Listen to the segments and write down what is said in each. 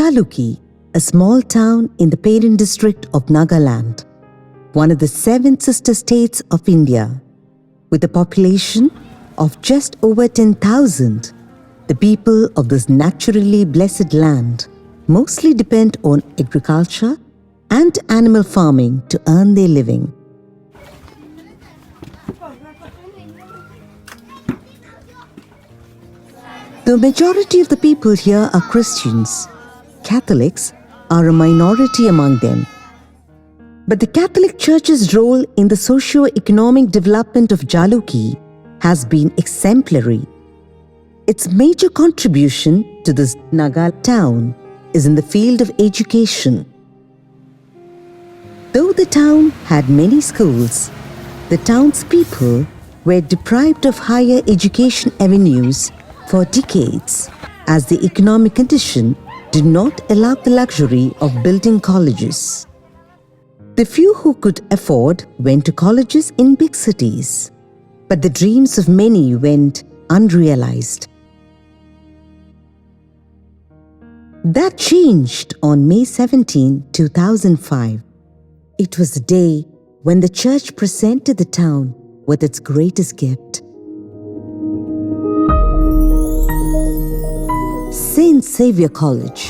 Jalukie, a small town in the parent district of Nagaland, one of the 7 sister states of India. With a population of just over 10,000, the people of this naturally blessed land mostly depend on agriculture and animal farming to earn their living. The majority of the people here are Christians. Catholics are a minority among them. But the Catholic Church's role in the socio-economic development of Jalukie has been exemplary. Its major contribution to this Naga town is in the field of education. Though the town had many schools, the townspeople were deprived of higher education avenues for decades, as the economic condition did not allow the luxury of building colleges. The few who could afford went to colleges in big cities, but the dreams of many went unrealized. That changed on May 17, 2005. It was the day when the church presented the town with its greatest gift. St. Xavier College.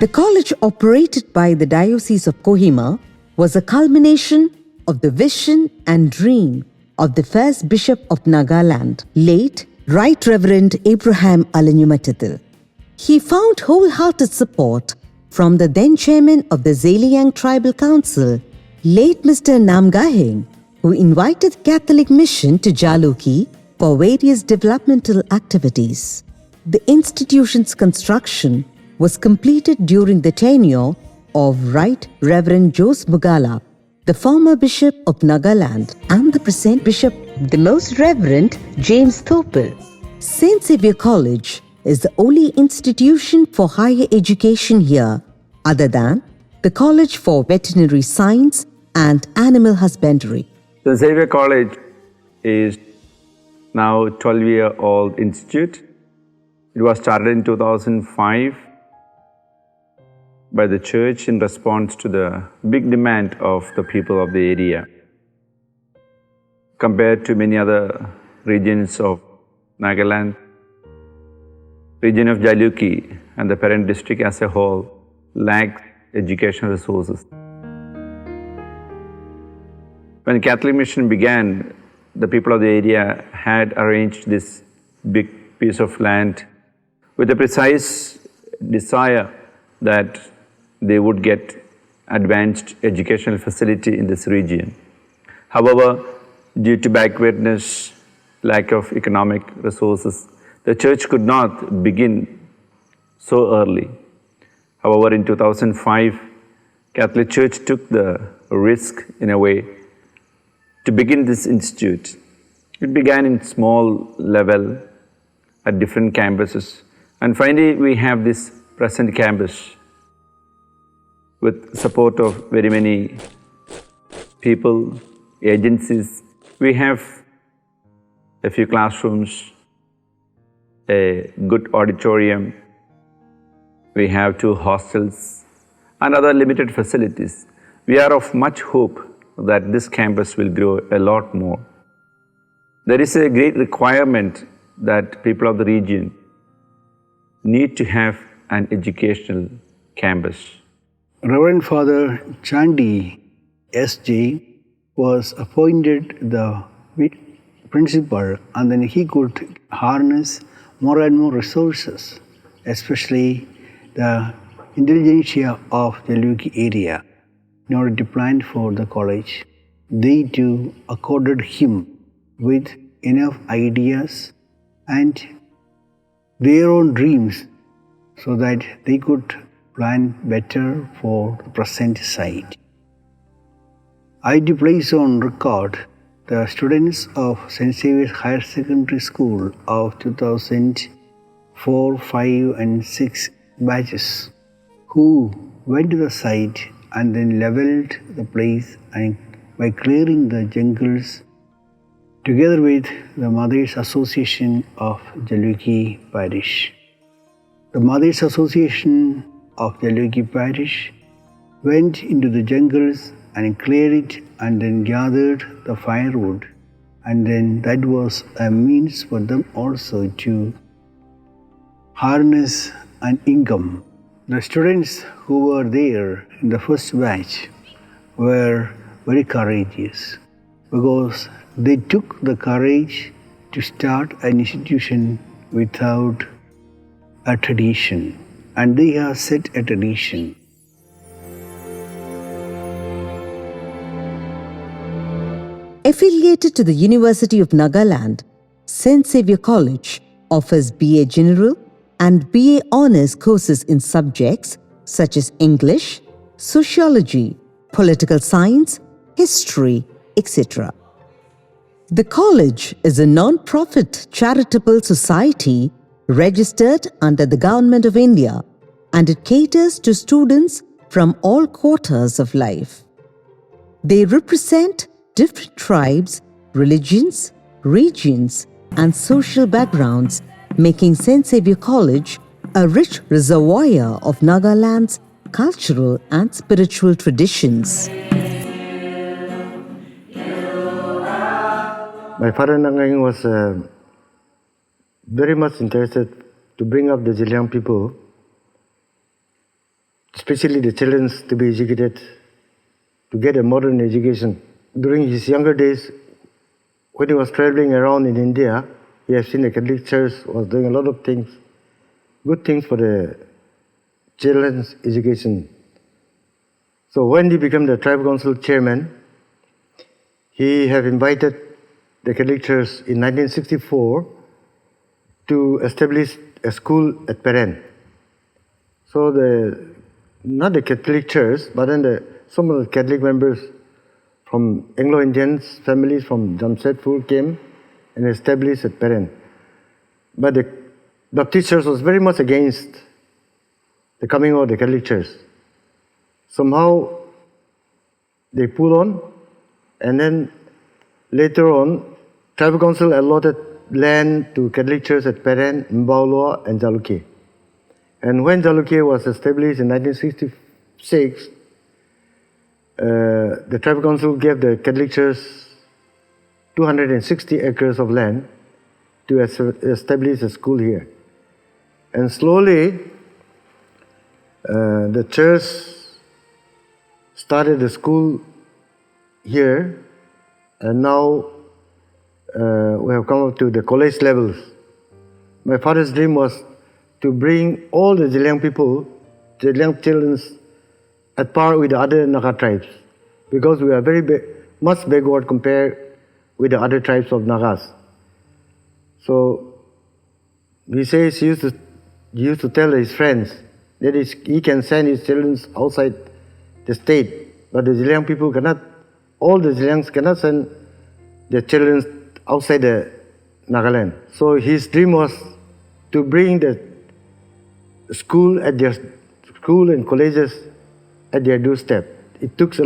The college, operated by the Diocese of Kohima, was a culmination of the vision and dream of the first Bishop of Nagaland, late Right Reverend Abraham Alanyumatithil. He found wholehearted support from the then chairman of the Zeliang Tribal Council, late Mr. Namgaheng, who invited the Catholic mission to Jalukie for various developmental activities. The institution's construction was completed during the tenure of Right Reverend Jose Mugala, the former Bishop of Nagaland, and the present Bishop, the Most Reverend James Thopil. St. Xavier College is the only institution for higher education here, other than the College for Veterinary Science and Animal Husbandry. The Xavier College is now a 12-year-old institute. It was started in 2005 by the church in response to the big demand of the people of the area. Compared to many other regions of Nagaland, region of Jalukie and the parent district as a whole lacks educational resources. When Catholic mission began, the people of the area had arranged this big piece of land with a precise desire that they would get advanced educational facility in this region. However, due to backwardness, lack of economic resources, the church could not begin so early. However, in 2005, Catholic Church took the risk in a way to begin this institute. It began in small level at different campuses, and finally we have this present campus with support of very many people, agencies. We have a few classrooms, a good auditorium, we have 2 hostels and other limited facilities. We are of much hope that this campus will grow a lot more. There is a great requirement that people of the region need to have an educational campus. Reverend Father Chandi S.J. was appointed the principal, and then he could harness more and more resources, especially the intelligentsia of the Jalukie area, in order to plan for the college. They too accorded him with enough ideas and their own dreams so that they could plan better for the present site. I do place on record the students of St. Xavier's Higher Secondary School of 2004, 5 and 6 batches who went to the site and then leveled the place and by clearing the jungles together with the Mothers Association of Jalukie Parish. The Mothers Association of Jalukie Parish went into the jungles and cleared it and then gathered the firewood, and then that was a means for them also to harness an income. The students who were there in the first batch were very courageous because they took the courage to start an institution without a tradition, and they have set a tradition. Affiliated to the University of Nagaland, St. Xavier College offers BA General and BA Honours courses in subjects such as English, Sociology, Political Science, History, etc. The college is a non-profit charitable society registered under the Government of India, and it caters to students from all quarters of life. They represent different tribes, religions, regions, and social backgrounds, making St. Xavier College a rich reservoir of Nagaland's cultural and spiritual traditions. My father Nangang was very much interested to bring up the Jalukie people, especially the children, to be educated, to get a modern education. During his younger days, when he was traveling around in India, he has seen the Catholic Church was doing a lot of things, good things for the children's education. So when he became the tribal council chairman, he have invited the Catholic Church in 1964 to establish a school at Peren. So not the Catholic Church, but then some of the Catholic members from Anglo-Indians families from Jamshedpur came and established at Peren. But the Baptist Church was very much against the coming of the Catholic Church. Somehow they pulled on, and then later on, Tribal Council allotted land to Catholic Church at Peren, Mbauloa, and Jalukie. And when Jalukie was established in 1966, the Tribal Council gave the Catholic Church 260 acres of land to establish a school here. And slowly, the church started the school here, and now we have come up to the college levels. My father's dream was to bring all the Jalukie people, Jalukie children, at par with the other Naga tribes, because we are very much backward compared with the other tribes of Nagas. So he says he used to tell his friends that he can send his children outside the state, but the Jalukie people cannot, all the Jalukies cannot send their children outside the Nagaland. So his dream was to bring the school and colleges at their doorstep. It took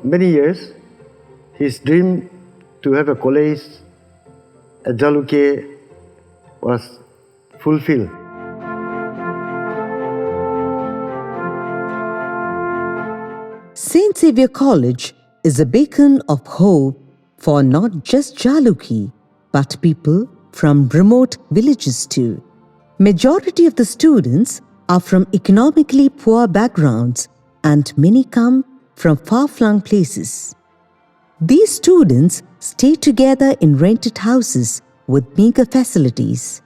many years. His dream to have a college at Jalukie was fulfilled. St. Xavier College is a beacon of hope for not just Jalukie, but people from remote villages too. Majority of the students are from economically poor backgrounds, and many come from far-flung places. These students stay together in rented houses with meager facilities.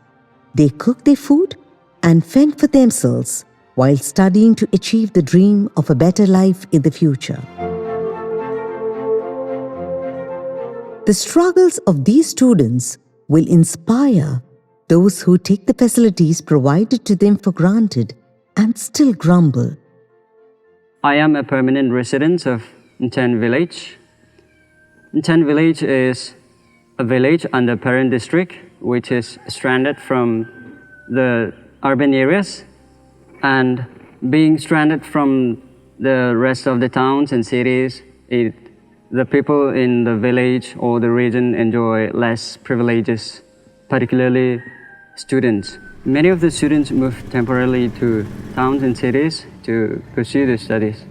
They cook their food and fend for themselves while studying to achieve the dream of a better life in the future. The struggles of these students will inspire those who take the facilities provided to them for granted and still grumble. I am a permanent resident of Nten village. Nten village is a village under Peren district, which is stranded from the urban areas. And being stranded from the rest of the towns and cities, the people in the village or the region enjoy less privileges, particularly students. Many of the students move temporarily to towns and cities to pursue their studies.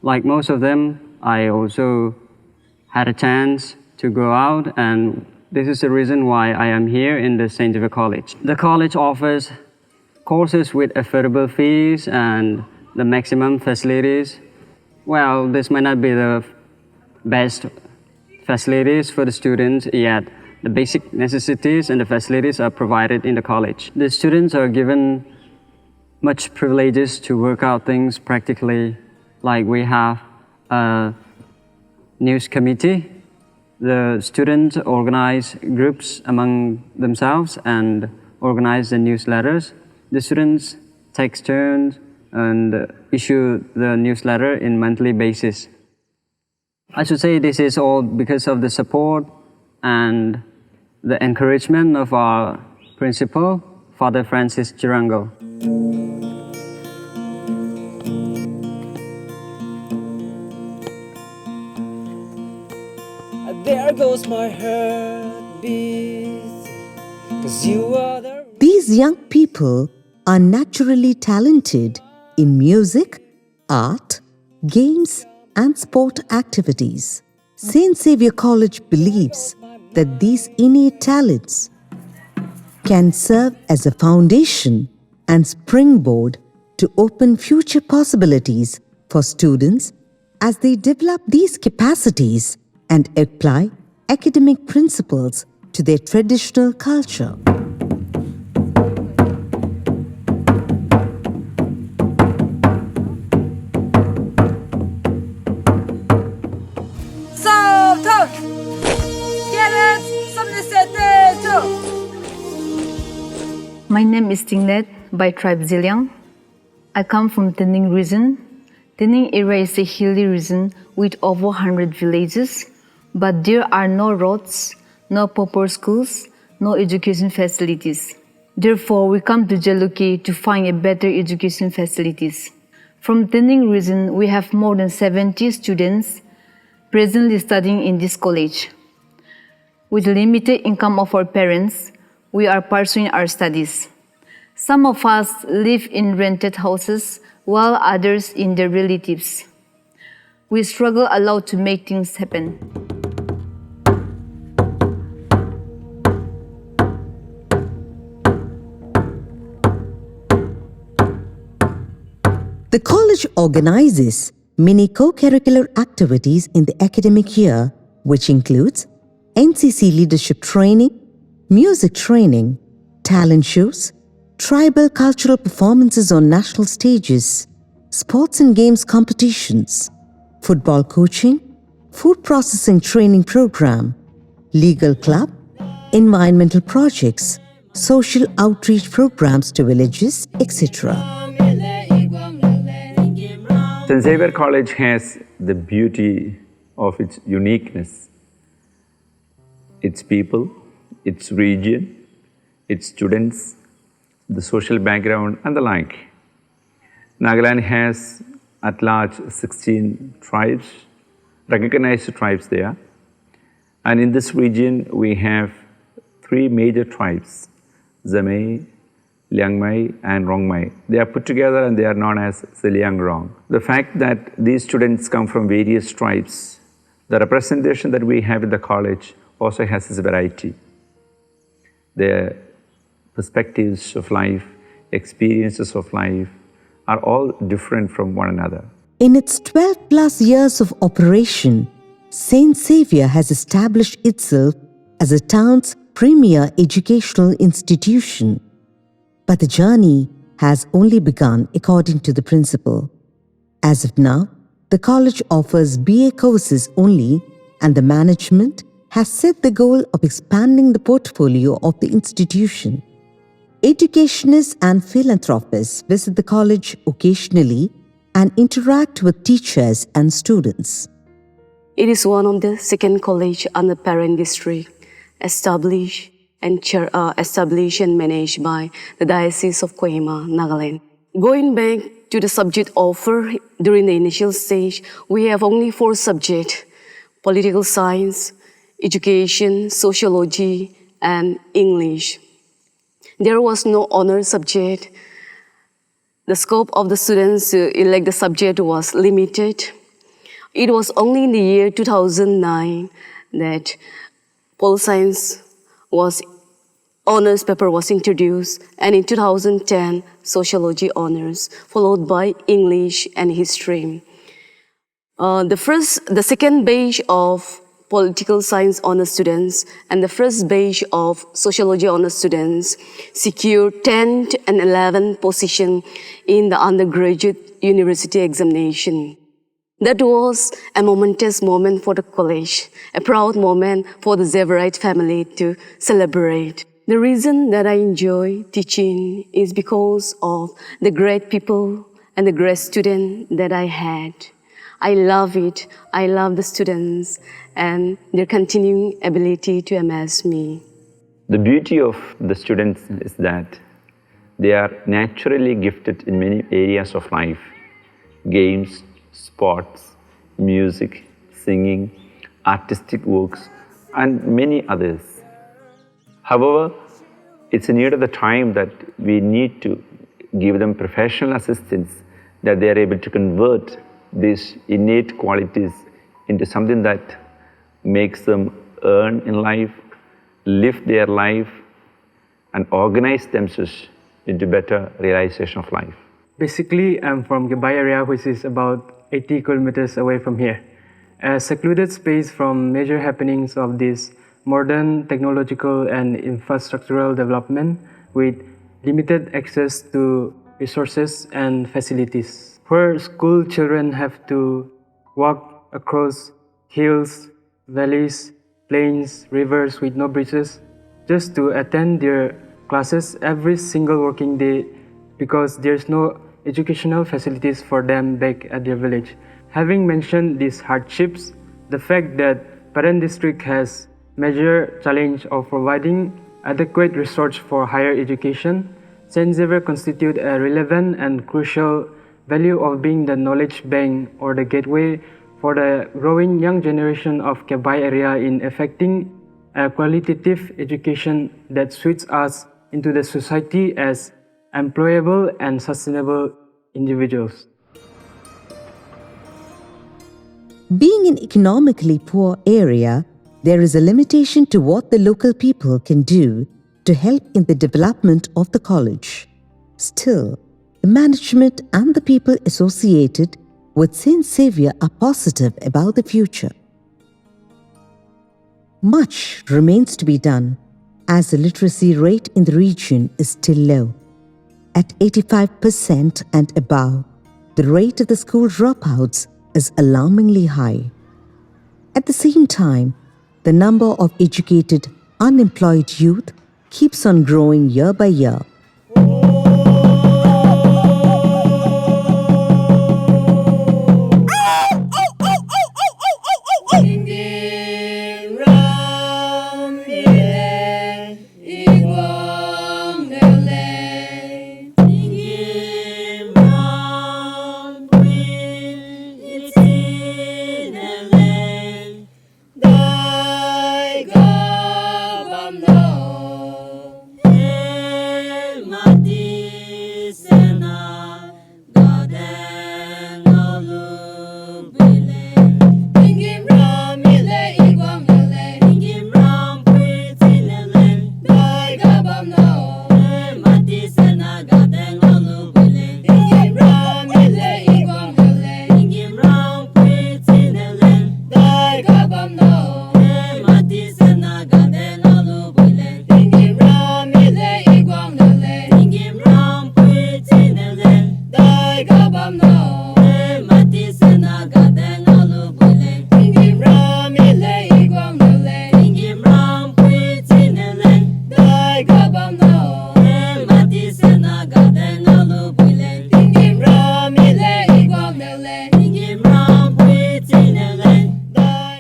Like most of them, I also had a chance to go out, and this is the reason why I am here in the St. Xavier College. The college offers courses with affordable fees and the maximum facilities. Well, this might not be the best facilities for the students, yet the basic necessities and the facilities are provided in the college. The students are given much privileges to work out things practically, like we have a news committee. The students organize groups among themselves and organize the newsletters. The students take turns and issue the newsletter in monthly basis. I should say this is all because of the support and the encouragement of our principal, Father Francis Chirango. There goes my heartbeat, 'cause you are the... These young people are naturally talented in music, art, games, and sport activities. St. Xavier College believes that these innate talents can serve as a foundation and springboard to open future possibilities for students as they develop these capacities and apply academic principles to their traditional culture. My name is Tinglet by tribe Ziliang. I come from Tening region. Tening area is a hilly region with over 100 villages, but there are no roads, no proper schools, no education facilities. Therefore, we come to Jalukie to find a better education facilities. From Tening region, we have more than 70 students presently studying in this college. With limited income of our parents, we are pursuing our studies. Some of us live in rented houses, while others in their relatives. We struggle a lot to make things happen. The college organizes many co-curricular activities in the academic year, which includes NCC leadership training, music training, talent shows, tribal cultural performances on national stages, sports and games competitions, football coaching, food processing training program, legal club, environmental projects, social outreach programs to villages, etc. St. Xavier College has the beauty of its uniqueness, its people, its region, its students, the social background and the like. Nagaland has at large 16 tribes, recognized tribes there. And in this region we have 3 major tribes, Zamay, Liangmai and Rongmai. They are put together and they are known as Zeliang-Rong. The fact that these students come from various tribes, the representation that we have in the college also has this variety. Their perspectives of life, experiences of life are all different from one another. In its 12 plus years of operation, St. Xavier has established itself as a town's premier educational institution. But the journey has only begun according to the principal. As of now, the college offers BA courses only, and the management has set the goal of expanding the portfolio of the institution. Educationists and philanthropists visit the college occasionally and interact with teachers and students. It is one of the second college on the parent district, established and managed by the Diocese of Kohima, Nagaland. Going back to the subject offered during the initial stage, we have only 4 subjects: political science, education, sociology, and English. There was no honor subject. The scope of the students to elect the subject was limited. It was only in the year 2009 that pol science honors paper was introduced, and in 2010, sociology honors, followed by English and history. The second batch of political science honor students and the first batch of sociology honor students secured 10th and 11th position in the undergraduate university examination. That was a momentous moment for the college, a proud moment for the Xavierite family to celebrate. The reason that I enjoy teaching is because of the great people and the great students that I had. I love it. I love the students and their continuing ability to amaze me. The beauty of the students is that they are naturally gifted in many areas of life: games, sports, music, singing, artistic works, and many others. However, it's a need of the time that we need to give them professional assistance, that they are able to convert these innate qualities into something that makes them earn in life, live their life, and organize themselves into better realization of life. Basically, I'm from Kebai area, which is about 80 kilometers away from here. A secluded space from major happenings of this modern technological and infrastructural development with limited access to resources and facilities, where school children have to walk across hills, valleys, plains, rivers with no bridges just to attend their classes every single working day because there's no educational facilities for them back at their village. Having mentioned these hardships, the fact that Parent District has major challenge of providing adequate resource for higher education, St. Xavier constitute a relevant and crucial value of being the knowledge bank or the gateway for the growing young generation of Kebai area in effecting a qualitative education that suits us into the society as employable and sustainable individuals. Being an economically poor area, there is a limitation to what the local people can do to help in the development of the college. Still, the management and the people associated with St. Xavier are positive about the future. Much remains to be done as the literacy rate in the region is still low. At 85% and above, the rate of the school dropouts is alarmingly high. At the same time, the number of educated, unemployed youth keeps on growing year by year.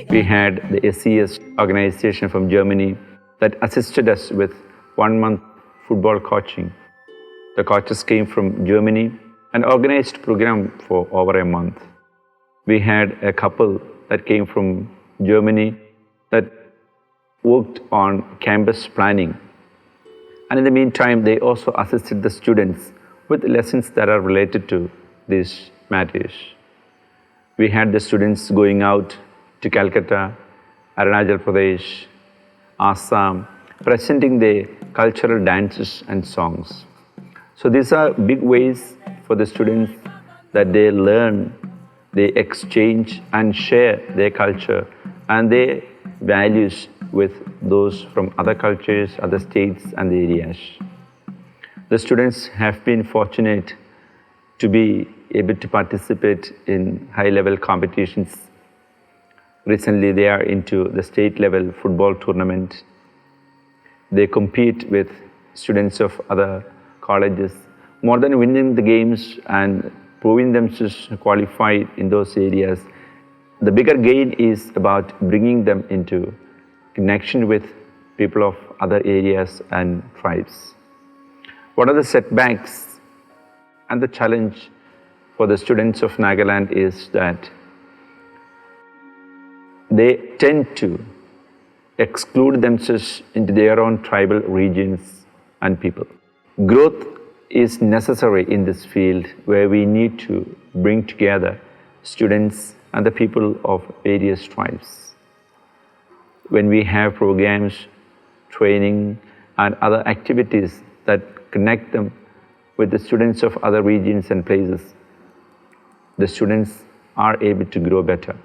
We had the SES organization from Germany that assisted us with 1 month football coaching. The coaches came from Germany an organized program for over a month. We had a couple that came from Germany that worked on campus planning. And in the meantime, they also assisted the students with lessons that are related to these matters. We had the students going out to Calcutta, Arunachal Pradesh, Assam, presenting their cultural dances and songs. So these are big ways for the students that they learn, they exchange and share their culture and their values with those from other cultures, other states and the areas. The students have been fortunate to be able to participate in high-level competitions. Recently, they are into the state-level football tournament. They compete with students of other colleges. More than winning the games and proving themselves qualified in those areas, the bigger gain is about bringing them into connection with people of other areas and tribes. What are the setbacks and the challenge for the students of Nagaland is that they tend to exclude themselves into their own tribal regions and people. Growth is necessary in this field where we need to bring together students and the people of various tribes. When we have programs, training and other activities that connect them with the students of other regions and places, the students are able to grow better.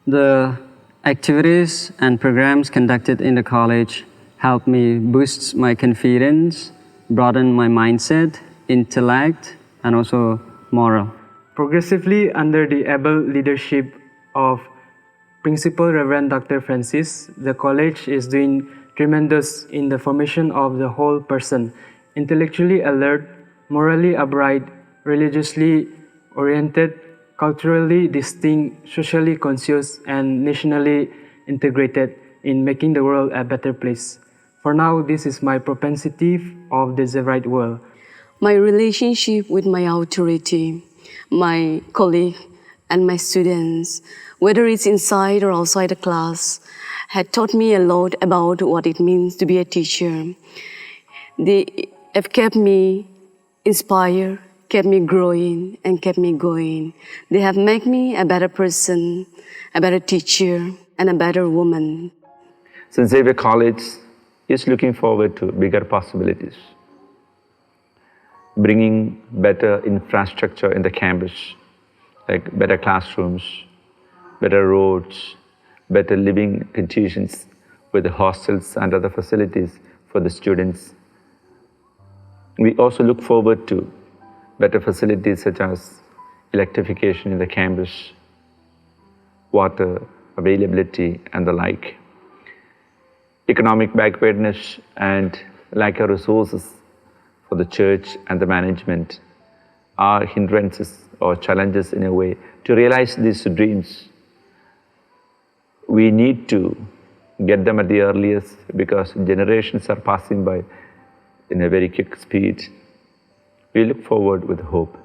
The activities and programs conducted in the college helped me boost my confidence, broaden my mindset, intellect, and also moral. Progressively, under the able leadership of Principal Reverend Dr. Francis, the college is doing tremendous in the formation of the whole person, intellectually alert, morally upright, religiously oriented, culturally distinct, socially conscious, and nationally integrated in making the world a better place. For now, this is my propensity of the Xavierite world. My relationship with my authority, my colleague, and my students, whether it's inside or outside the class, had taught me a lot about what it means to be a teacher. They have kept me inspired, kept me growing, and kept me going. They have made me a better person, a better teacher, and a better woman. St. Xavier College is looking forward to bigger possibilities, bringing better infrastructure in the campus, like better classrooms, better roads, better living conditions with the hostels and other facilities for the students. We also look forward to better facilities such as electrification in the campus, water availability and the like. Economic backwardness and lack of resources for the church and the management are hindrances or challenges in a way to realize these dreams. We need to get them at the earliest because generations are passing by in a very quick speed. We look forward with hope.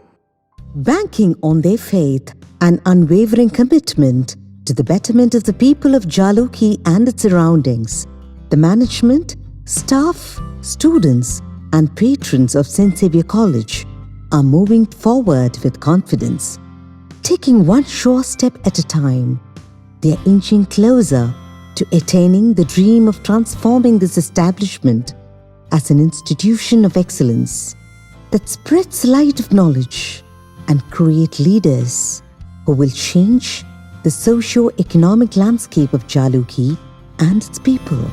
Banking on their faith and unwavering commitment to the betterment of the people of Jalukie and its surroundings, the management, staff, students, and patrons of St. Xavier College are moving forward with confidence. Taking one sure step at a time, they are inching closer to attaining the dream of transforming this establishment as an institution of excellence that spreads light of knowledge and create leaders who will change the socio-economic landscape of Jalukie and its people.